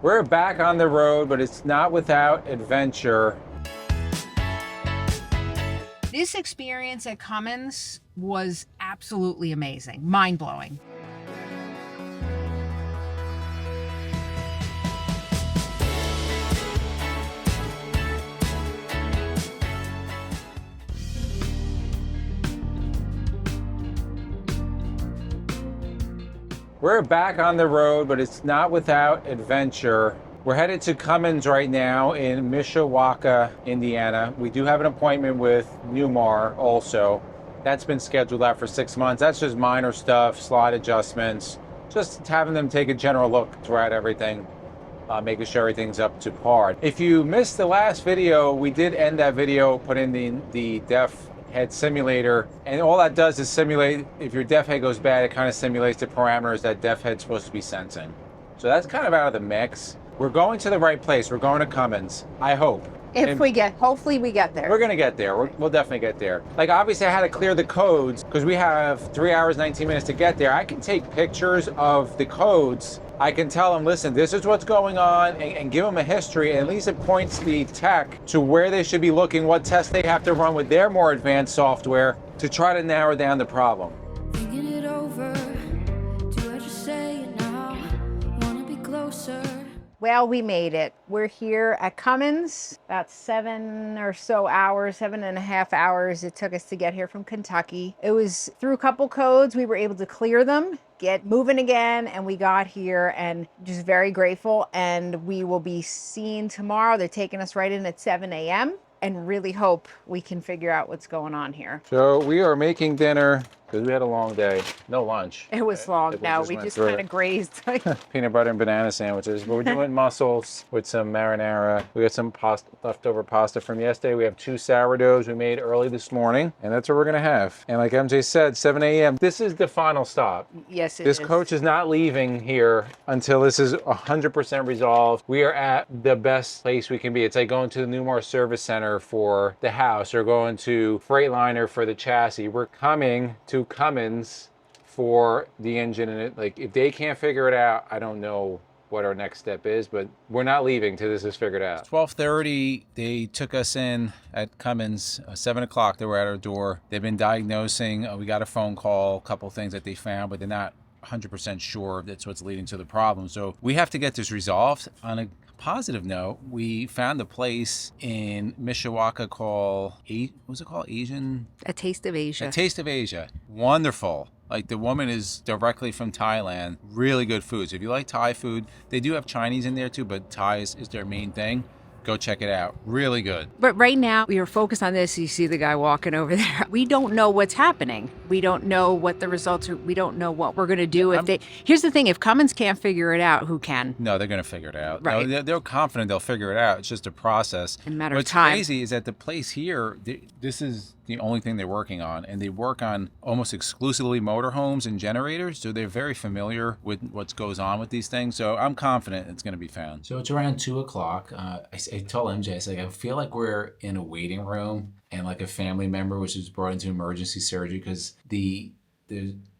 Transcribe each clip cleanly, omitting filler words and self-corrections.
We're back on the road, but it's not without adventure. This experience at Cummins was absolutely amazing, mind-blowing. We're back on the road, but it's not without adventure. We're headed to Cummins right now in Mishawaka, Indiana. We do have an appointment with Newmar also. That's been scheduled out for 6 months. That's just minor stuff, slide adjustments, just having them take a general look throughout everything, making sure everything's up to par. If you missed the last video, we did end that video, put in the def head simulator, and all that does is simulate, if your def head goes bad, it kind of simulates the parameters that def head's supposed to be sensing. So that's kind of out of the mix. We're going to the right place. We're going to Cummins, I hope. Hopefully we get there. We're gonna get there. We'll definitely get there. Like, obviously I had to clear the codes because we have 3 hours, 19 minutes to get there. I can take pictures of the codes. I can tell them, listen, this is what's going on, and give them a history, and at least it points the tech to where they should be looking, what tests they have to run with their more advanced software to try to narrow down the problem. Thinking it over, do I just say it now? Wanna be closer. Well, we made it. We're here at Cummins, about 7.5 hours it took us to get here from Kentucky. It was through a couple codes. We were able to clear them, get moving again, and we got here, and just very grateful. And we will be seen tomorrow. They're taking us right in at 7 a.m. and really hope we can figure out what's going on here. So we are making dinner because we had a long day. No lunch. It was long. No, we just kind of grazed. Peanut butter and banana sandwiches. But we're doing mussels with some marinara. We got some leftover pasta from yesterday. We have 2 sourdoughs we made early this morning, and that's what we're gonna have. And like MJ said, 7 a.m. This is the final stop. Yes, it is. This coach is not leaving here until this is 100% resolved. We are at the best place we can be. It's like going to the Newmar Service Center for the house or going to Freightliner for the chassis. We're coming to Cummins for the engine, and it, like, if they can't figure it out, I don't know what our next step is, but we're not leaving till this is figured out. 12:30, they took us in at Cummins. 7 o'clock, they were at our door. They've been diagnosing. We got a phone call, a couple things that they found, but they're not 100% sure that's what's leading to the problem. So we have to get this resolved. On a positive note, we found a place in Mishawaka called, what's it called? A Taste of Asia. A Taste of Asia. Wonderful. Like, the woman is directly from Thailand. Really good foods. If you like Thai food, they do have Chinese in there too, but Thai is their main thing. Go check it out. Really good. But right now, we are focused on this. You see the guy walking over there. We don't know what's happening. We don't know what the results are. We don't know what we're going to do. Here's the thing. If Cummins can't figure it out, who can? No, they're going to figure it out. Right. No, they're confident they'll figure it out. It's just a process. A matter of What's time. crazy is that the place here, this is the only thing they're working on, and they work on almost exclusively motorhomes and generators, so they're very familiar with what goes on with these things. So I'm confident it's going to be found. So it's around 2 o'clock. I told MJ, I said, I feel like we're in a waiting room and like a family member which is brought into emergency surgery, because the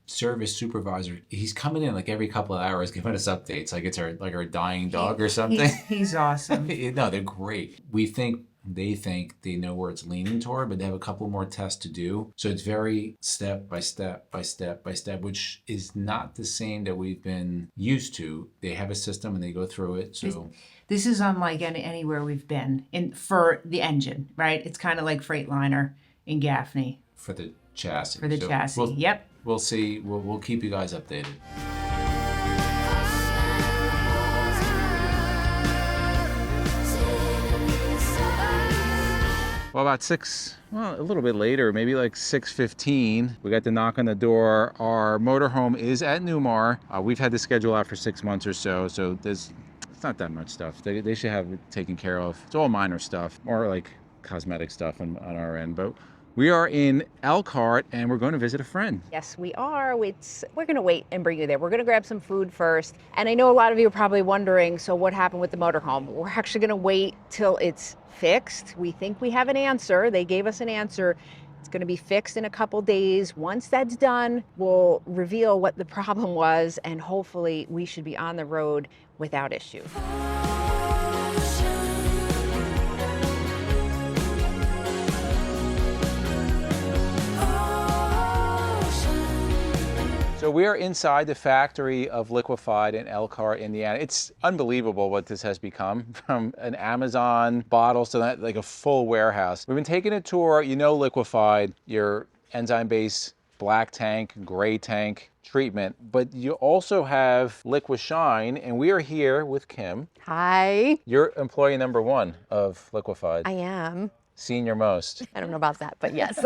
service supervisor, he's coming in like every couple of hours giving us updates like it's our dying dog or something. He's awesome. No, they're great. They think they know where it's leaning toward, but they have a couple more tests to do. So it's very step by step by step by step, which is not the same that we've been used to. They have a system and they go through it. So This is unlike anywhere we've been for the engine, right? It's kind of like Freightliner in Gaffney. For the chassis. For the chassis, yep. We'll see. We'll keep you guys updated. Well, a little bit later, maybe like 6:15, we got the knock on the door. Our motorhome is at Newmar. We've had the schedule out for 6 months or so it's not that much stuff. They should have it taken care of. It's all minor stuff, more like cosmetic stuff on our end. But we are in Elkhart, and we're going to visit a friend. Yes, we are. We're going to wait and bring you there. We're going to grab some food first. And I know a lot of you are probably wondering, so what happened with the motorhome? We're actually going to wait till it's fixed. We think we have an answer. They gave us an answer. It's going to be fixed in a couple days. Once that's done, we'll reveal what the problem was, and hopefully we should be on the road without issue. So we are inside the factory of Liquified in Elkhart, Indiana. It's unbelievable what this has become, from an Amazon bottle to that, like a full warehouse. We've been taking a tour. You know, Liquified, your enzyme-based black tank, gray tank treatment, but you also have Liquishine, and we are here with Kim. Hi. You're employee number 1 of Liquified. I am. Senior most. I don't know about that, but yes.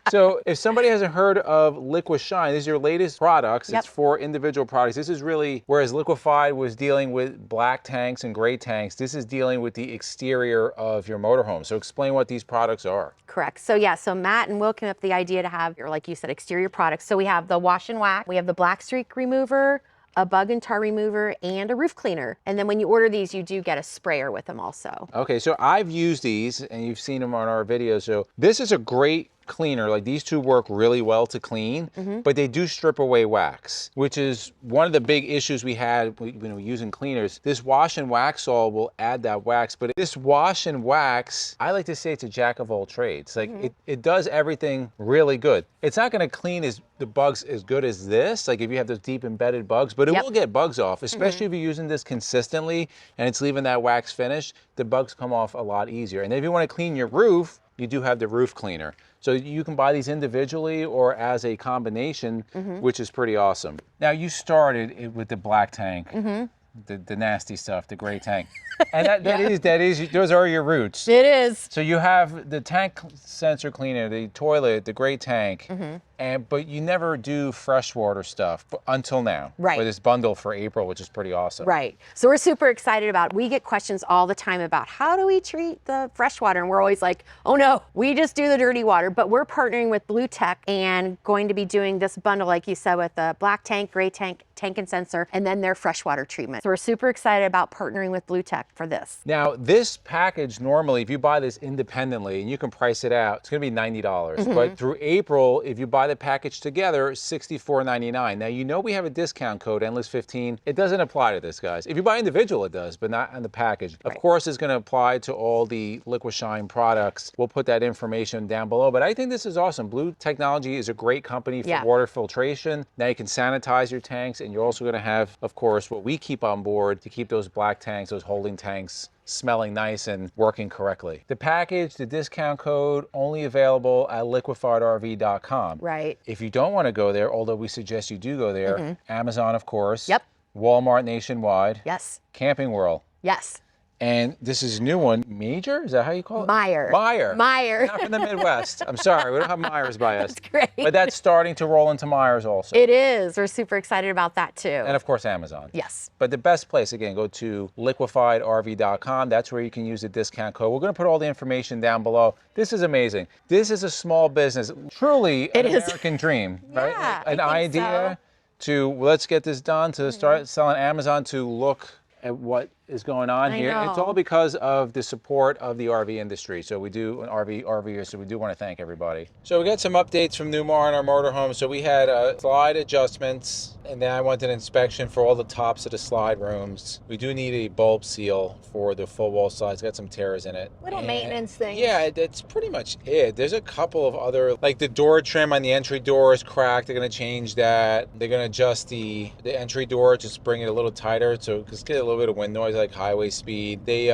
So if somebody hasn't heard of Liquishine, these are your latest products. Yep. It's for individual products. This is really, whereas Liquified was dealing with black tanks and gray tanks, this is dealing with the exterior of your motorhome. So explain what these products are. Correct. So yeah, so Matt and Will came up with the idea to have, or like you said, exterior products. So we have the wash and wax, we have the black streak remover, a bug and tar remover, and a roof cleaner. And then when you order these, you do get a sprayer with them also. Okay, so I've used these and you've seen them on our videos. So this is a great cleaner. Like, these two work really well to clean, but they do strip away wax, which is one of the big issues we had using cleaners. This wash and wax all will add that wax, but this wash and wax, I like to say it's a jack of all trades. Like, it does everything really good. It's not going to clean the bugs as good as this, like if you have those deep embedded bugs, but it will get bugs off, especially if you're using this consistently and it's leaving that wax finish. The bugs come off a lot easier. And if you want to clean your roof, you do have the roof cleaner. So you can buy these individually or as a combination, which is pretty awesome. Now, you started with the black tank, the nasty stuff, the gray tank. And those are your roots. It is. So you have the tank sensor cleaner, the toilet, the gray tank, but you never do freshwater stuff until now. Right. With this bundle for April, which is pretty awesome. Right. So we're super excited about it. We get questions all the time about how do we treat the freshwater? And we're always like, oh no, we just do the dirty water. But we're partnering with Blue Tech and going to be doing this bundle, like you said, with the black tank, gray tank, tank and sensor, and then their freshwater treatment. So we're super excited about partnering with Blue Tech for this. Now, this package, normally, if you buy this independently, and you can price it out, it's gonna be $90. But through April, if you buy the package together, $64.99. Now, you know we have a discount code, Endless15. It doesn't apply to this, guys. If you buy individual, it does, but not on the package. Of course, it's gonna apply to all the Liquishine products. We'll put that information down below, but I think this is awesome. Blue Technology is a great company for water filtration. Now you can sanitize your tanks, and you're also gonna have, of course, what we keep on board to keep those black tanks, those holding tanks, smelling nice and working correctly. The package, the discount code, only available at liquifiedrv.com. Right. If you don't want to go there, although we suggest you do go there, Amazon, of course. Yep. Walmart nationwide. Yes. Camping World. Yes. And this is a new one. Major? Is that how you call it? Meyer. Not from the Midwest. I'm sorry, we don't have Myers by us. That's great. But that's starting to roll into Myers also. It is. We're super excited about that too. And of course, Amazon. Yes. But the best place, again, go to liquifiedrv.com. That's where you can use the discount code. We're going to put all the information down below. This is amazing. This is a small business, truly an American dream, right? Yeah, An I think idea to let's get this done, to start selling Amazon, to look at what is going on here. It's all because of the support of the RV industry. So we do an RVer, so we do want to thank everybody. So we got some updates from Newmar on our motorhome. So we had slide adjustments, and then I went to an inspection for all the tops of the slide rooms. We do need a bulb seal for the full wall slides. Got some tears in it. Little maintenance things. Yeah, that's pretty much it. There's a couple of other, like the door trim on the entry door is cracked. They're going to change that. They're going to adjust the entry door, just bring it a little tighter, so just get a little bit of wind noise, like highway speed. They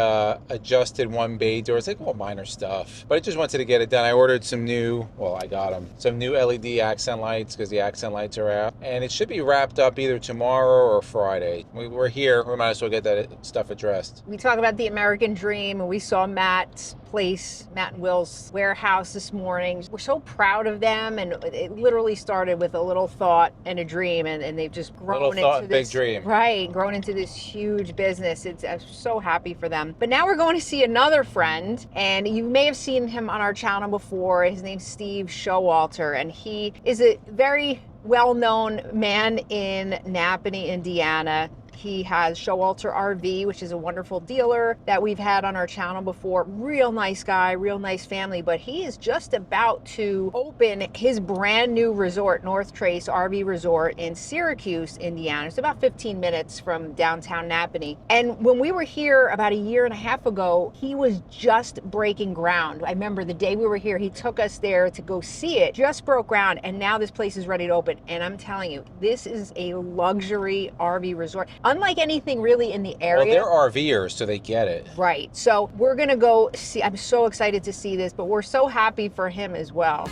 adjusted one bay door. It's like all minor stuff, but I just wanted to get it done. I ordered some new, well, I got them, some new LED accent lights because the accent lights are out, and it should be wrapped up either tomorrow or Friday. We're here. We might as well get that stuff addressed. We talk about the American dream, and we saw Matt's place, Matt and Will's warehouse this morning. We're so proud of them, and it literally started with a little thought and a dream, and they've just grown into this big dream. Right, grown into this huge business. I'm so happy for them. But now we're going to see another friend, and you may have seen him on our channel before. His name's Steve Showalter, and he is a very well-known man in Napanee, Indiana. He has Showalter RV, which is a wonderful dealer that we've had on our channel before. Real nice guy, real nice family, but he is just about to open his brand new resort, North Trace RV Resort in Syracuse, Indiana. It's about 15 minutes from downtown Napanee. And when we were here about a year and a half ago, he was just breaking ground. I remember the day we were here, he took us there to go see it, just broke ground, and now this place is ready to open. And I'm telling you, this is a luxury RV resort, unlike anything really in the area. Well, they're RVers, so they get it. Right. So we're going to go see. I'm so excited to see this, but we're so happy for him as well.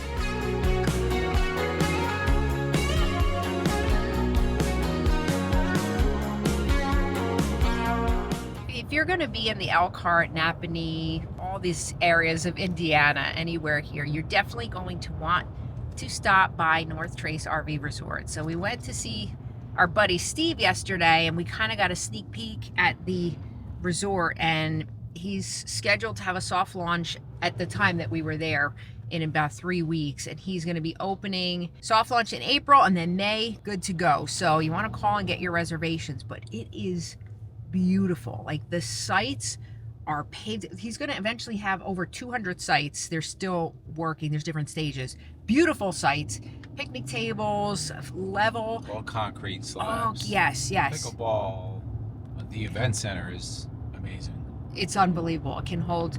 If you're going to be in the Elkhart, Napanee, all these areas of Indiana, anywhere here, you're definitely going to want to stop by North Trace RV Resort. So we went to see our buddy Steve yesterday, and we kind of got a sneak peek at the resort, and he's scheduled to have a soft launch at the time that we were there in about 3 weeks, and he's going to be opening soft launch in April, and then May, good to go. So you want to call and get your reservations, but it is beautiful. Like, the sites are paved. He's going to eventually have over 200 sites. They're still working. There's different stages. Beautiful sites, picnic tables, level. All concrete slabs. Oh, yes. Pickleball. The event center is amazing. It's unbelievable. It can hold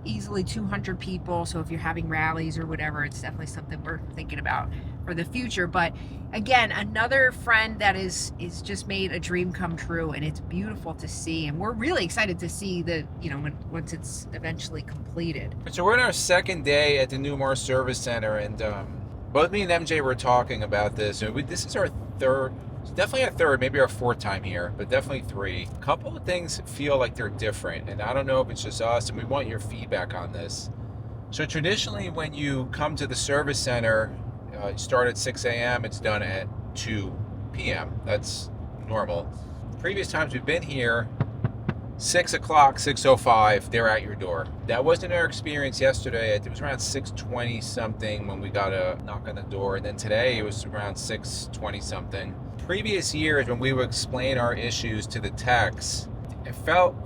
easily 200 people. So if you're having rallies or whatever, it's definitely something we're thinking about for the future. But again, another friend that is just made a dream come true, and it's beautiful to see. And we're really excited to see once it's eventually completed. So we're in our second day at the Newmar Service Center, and both me and MJ were talking about this. This is our third. It's definitely a third, maybe our fourth time here, but definitely three. A couple of things feel like they're different, and I don't know if it's just us, and we want your feedback on this. So traditionally, when you come to the service center, you start at 6 a.m., it's done at 2 p.m. That's normal. Previous times we've been here, 6 o'clock, 6:05, they're at your door. That wasn't our experience yesterday. It was around 6:20 something when we got a knock on the door, and then today it was around 6:20 something. Previous years, when we would explain our issues to the techs,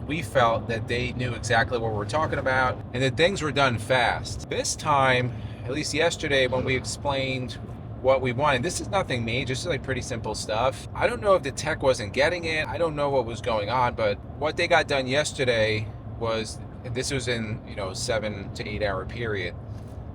we felt that they knew exactly what we were talking about and that things were done fast. This time, at least yesterday, when we explained what we wanted, this is nothing major, this is like pretty simple stuff. I don't know if the tech wasn't getting it. I don't know what was going on, but what they got done yesterday was, this was in 7 to 8 hour period.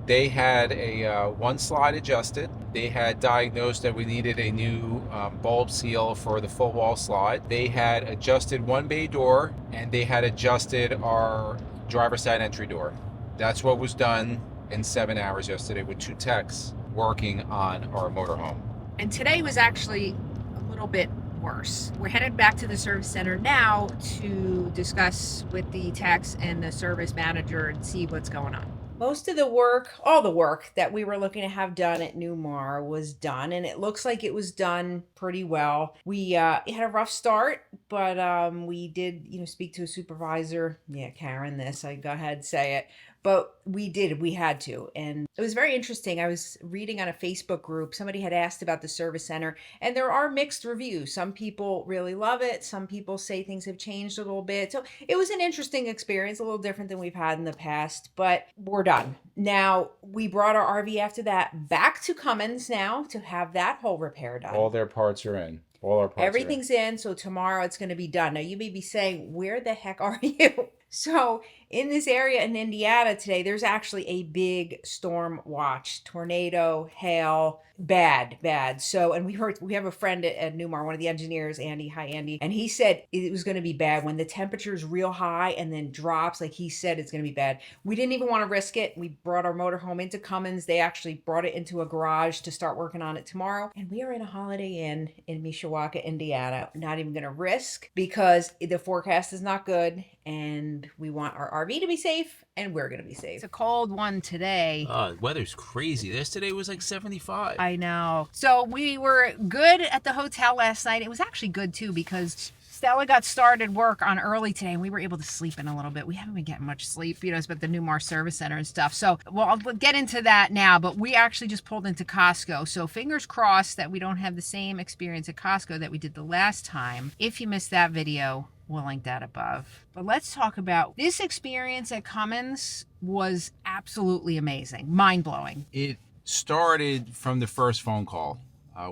They had a one slide adjusted. They had diagnosed that we needed a new bulb seal for the full wall slide. They had adjusted one bay door, and they had adjusted our driver's side entry door. That's what was done in 7 hours yesterday with 2 techs working on our motorhome. And today was actually a little bit worse. We're headed back to the service center now to discuss with the techs and the service manager and see what's going on. Most of the work, all the work that we were looking to have done at Newmar was done, and it looks like it was done pretty well. We had a rough start, but we did, speak to a supervisor. Yeah, Karen, I go ahead, say it. But we had to. And it was very interesting. I was reading on a Facebook group, somebody had asked about the service center, and there are mixed reviews. Some people really love it. Some people say things have changed a little bit. So it was an interesting experience, a little different than we've had in the past, but we're done. Now, we brought our RV after that back to Cummins now to have that whole repair done. All their parts are in. All our parts Everything's in, so tomorrow it's going to be done. Now, you may be saying, where the heck are you? So in this area in Indiana today, there's actually a big storm watch, tornado, hail, bad. So, and we have a friend at Newmar, one of the engineers, Andy. Hi, Andy. And he said it was going to be bad when the temperature is real high and then drops. Like he said, it's going to be bad. We didn't even want to risk it. We brought our motorhome into Cummins. They actually brought it into a garage to start working on it tomorrow. And we are in a Holiday Inn in Mishawaka, Indiana. Not even going to risk because the forecast is not good. And we want our RV to be safe, and we're going to be safe. It's a cold one today. Weather's crazy. Yesterday was like 75. I know. So we were good at the hotel last night. It was actually good, too, because Stella got started work on early today, and we were able to sleep in a little bit. We haven't been getting much sleep, it's about the Newmar Service Center and stuff. So, well, I'll get into that now, but we actually just pulled into Costco. So fingers crossed that we don't have the same experience at Costco that we did the last time. If you missed that video, we'll link that above. But let's talk about this experience at Cummins. Was absolutely amazing, mind-blowing. It started from the first phone call.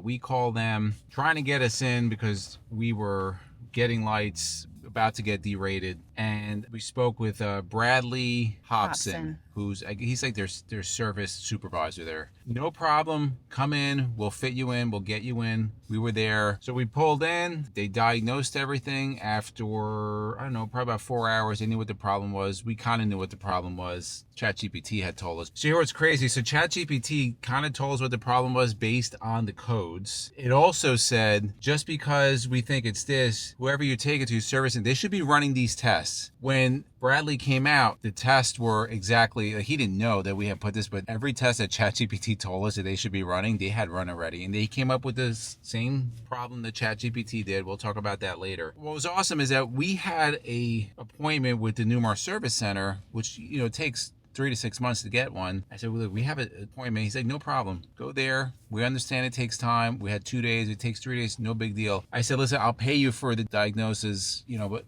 We called them trying to get us in because we were getting lights, about to get derated, and we spoke with Bradley Hobson, he's like their service supervisor there. No problem, come in, we'll fit you in, we'll get you in. We were there, so we pulled in. They diagnosed everything after, I don't know, probably about 4 hours. They knew what the problem was. We kind of knew what the problem was. ChatGPT had told us. So here what's crazy, so ChatGPT kind of told us what the problem was based on the codes. It also said, just because we think it's this, whoever you take it to servicing, they should be running these tests. When Bradley came out, the tests were exactly, he didn't know that we had put this, but every test that ChatGPT told us that they should be running, they had run already. And they came up with this same problem that ChatGPT did. We'll talk about that later. What was awesome is that we had a appointment with the Newmar Service Center, which, takes 3 to 6 months to get one. I said, well, look, we have an appointment. He's like, no problem. Go there. We understand it takes time. We had 2 days. It takes 3 days. No big deal. I said, listen, I'll pay you for the diagnosis, but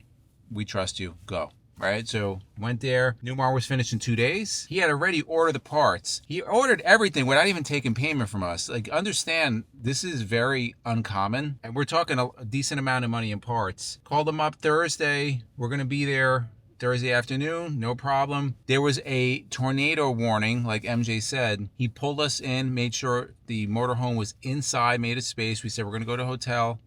we trust you. Go. Right? So went there. Newmar was finished in 2 days. He had already ordered the parts. He ordered everything without even taking payment from us. Like, understand, this is very uncommon. And we're talking a decent amount of money in parts. Called him up Thursday. We're going to be there Thursday afternoon, no problem. There was a tornado warning, like MJ said. He pulled us in, made sure the motorhome was inside, made a space. We said, we're going to go to a hotel,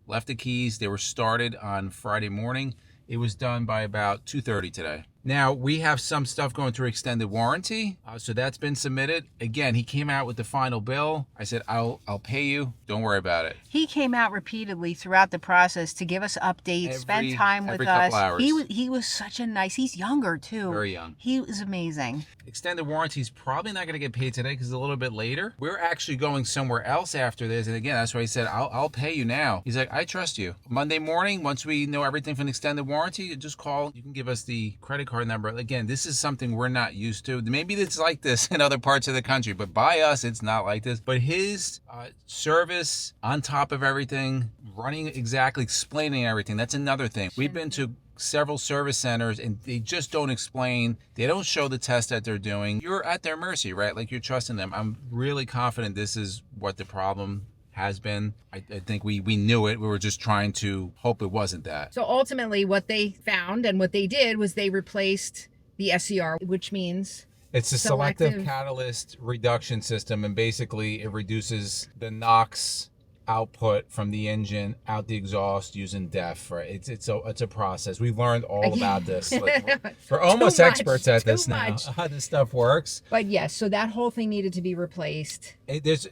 left the keys. They were started on Friday morning. It was done by about 2:30 today. Now, we have some stuff going through extended warranty, so that's been submitted. Again, he came out with the final bill. I said, I'll pay you. Don't worry about it. He came out repeatedly throughout the process to give us updates, spend time with us. He was such a nice, he's younger too. Very young. He was amazing. Extended warranty is probably not going to get paid today because it's a little bit later. We're actually going somewhere else after this. And again, that's why he said, I'll pay you now. He's like, I trust you. Monday morning, once we know everything from extended warranty, just call. You can give us the credit card number. Again, this is something we're not used to. Maybe it's like this in other parts of the country, but by us, it's not like this. But his service on top of everything, running exactly, explaining everything, that's another thing. We've been to several service centers and they just don't explain. They don't show the test that they're doing. You're at their mercy, right? Like, you're trusting them. I'm really confident this is what the problem has been. I think we knew it. We were just trying to hope it wasn't that. So ultimately what they found and what they did was they replaced the SCR, which means it's a selective catalyst reduction system, and basically it reduces the NOx output from the engine out the exhaust using DEF, right? It's a process. We've learned all about this. Like, we're almost experts at this now, how this stuff works. But yes, so that whole thing needed to be replaced. It's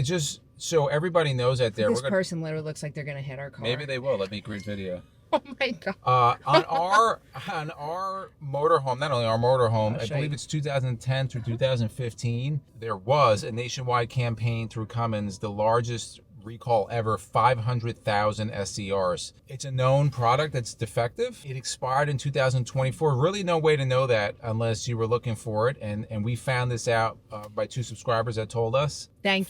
just so everybody knows out there. This person literally looks like they're gonna hit our car. Maybe they will. Let me create video. Oh my God. On our motorhome, not only our motorhome, I believe it's 2010 through 2015, there was a nationwide campaign through Cummins, the largest recall ever, 500,000 SCRs. It's a known product that's defective. It expired in 2024. Really no way to know that unless you were looking for it. And we found this out by 2 subscribers that told us. Thank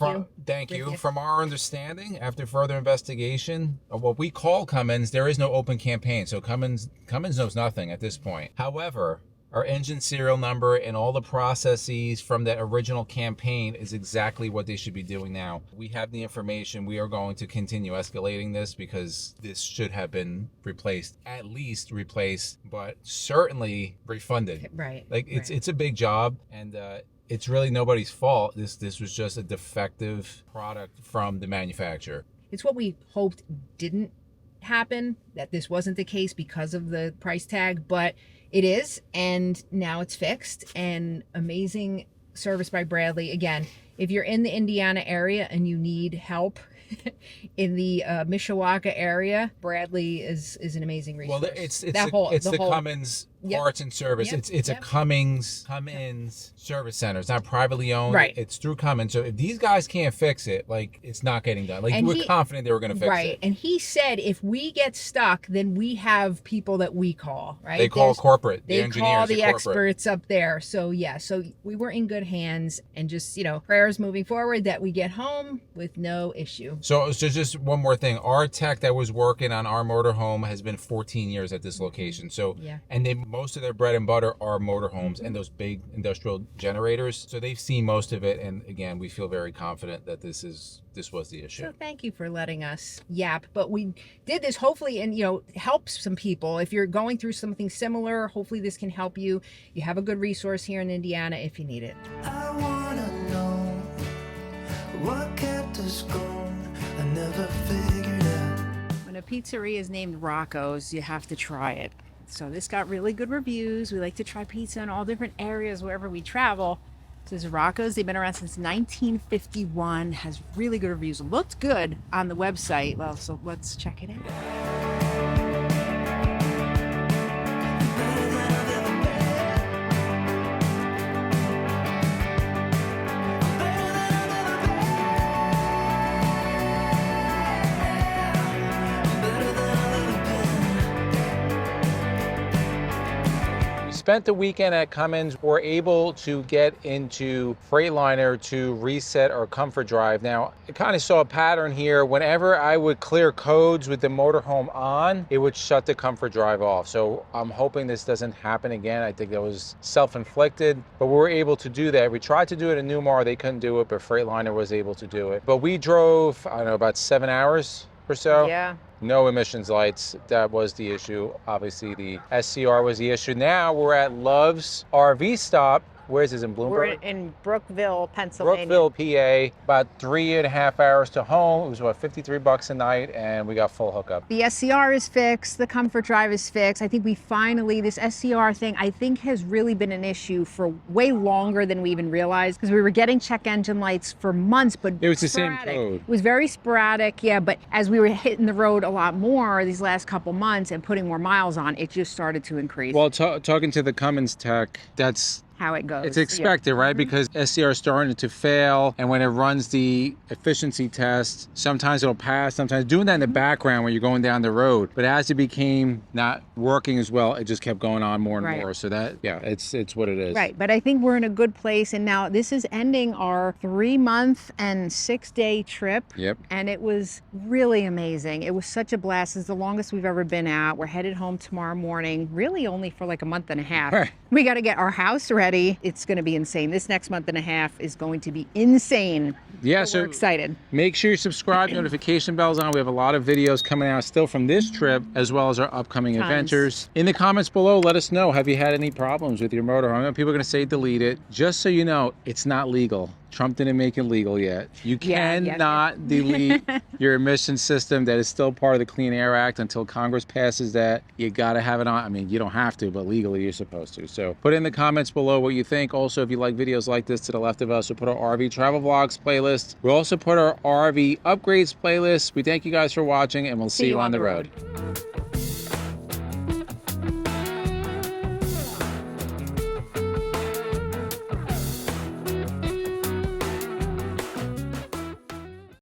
you. From our understanding, after further investigation of what we call Cummins, there is no open campaign. So Cummins knows nothing at this point. However, our engine serial number and all the processes from that original campaign is exactly what they should be doing now. We have the information. We are going to continue escalating this because this should have been replaced, at least replaced, but certainly refunded. Right. Like, it's a big job, and it's really nobody's fault. This was just a defective product from the manufacturer. It's what we hoped didn't happen, that this wasn't the case because of the price tag, but it is, and now it's fixed. And amazing service by Bradley. Again, if you're in the Indiana area and you need help in the Mishawaka area, Bradley is an amazing resource. Well, it's the Cummins Yep. parts and service. Yep. It's a Yep. Cummins service center. It's not privately owned. Right. It's through Cummins. So if these guys can't fix it, like, it's not getting done. Like, And we're confident they were going to fix Right. it. And he said if we get stuck, then we have people that we call, right? They call corporate. The They engineers call are the corporate. experts up there. So yeah, so we were in good hands, and just, prayers moving forward that we get home with no issue. So just one more thing. Our tech that was working on our motorhome has been 14 years at this location. So, Yeah. and most of their bread and butter are motorhomes and those big industrial generators. So they've seen most of it. And again, we feel very confident that this was the issue. So thank you for letting us yap. But we did this hopefully, and helps some people. If you're going through something similar, hopefully this can help you. You have a good resource here in Indiana if you need it. I wanna know what kept us going. I never figured out. When a pizzeria is named Rocco's, you have to try it. So this got really good reviews. We like to try pizza in all different areas wherever we travel. This is Rocco's. They've been around since 1951. Has really good reviews. Looked good on the website. Well, so let's check it out. Spent the weekend at Cummins. We're able to get into Freightliner to reset our comfort drive. Now, I kind of saw a pattern here. Whenever I would clear codes with the motorhome on, it would shut the comfort drive off. So I'm hoping this doesn't happen again. I think that was self-inflicted, but we were able to do that. We tried to do it in Newmar. They couldn't do it, but Freightliner was able to do it. But we drove, I don't know, about 7 hours or so. Yeah. No emissions lights. That was the issue. Obviously, the SCR was the issue. Now we're at Love's RV stop. Where is this, in Bloomberg? We're in Brookville, Pennsylvania. Brookville, PA. About 3.5 hours to home. It was about $53 a night, and we got full hookup. The SCR is fixed. The comfort drive is fixed. I think this SCR thing, I think has really been an issue for way longer than we even realized, because we were getting check engine lights for months, but It was the same sporadic. code. It was very sporadic, yeah, but as we were hitting the road a lot more these last couple months and putting more miles on, it just started to increase. Well, talking to the Cummins tech, that's how it goes. it's expected, right? Because SCR is starting to fail, and when it runs the efficiency test, sometimes it'll pass, sometimes doing that in the background when you're going down the road. But as it became not working as well, it just kept going on more and Right. more. So that, yeah, it's what it is. Right, but I think we're in a good place, and now this is ending our 3-month and 6-day trip. Yep. And it was really amazing. It was such a blast. It's the longest we've ever been out. We're headed home tomorrow morning, really only for like a month and a half. Right. We got to get our house ready. It's going to be insane. This next month and a half is going to be insane. Yeah, So we're excited. Make sure you subscribe, notification bells on. We have a lot of videos coming out still from this trip, as well as our upcoming Tons. adventures. In the comments below, let us know, have you had any problems with your motorhome? I know people are going to say delete it. Just so you know, it's not legal. Trump didn't make it legal yet. You Yeah, yeah. cannot delete your emission system. That is still part of the Clean Air Act until Congress passes that. You got to have it on. I mean, you don't have to, but legally you're supposed to. So put in the comments below what you think. Also, if you like videos like this to the left of us, we'll put our RV travel vlogs playlist. We'll also put our RV upgrades playlist. We thank you guys for watching, and we'll see you on the road.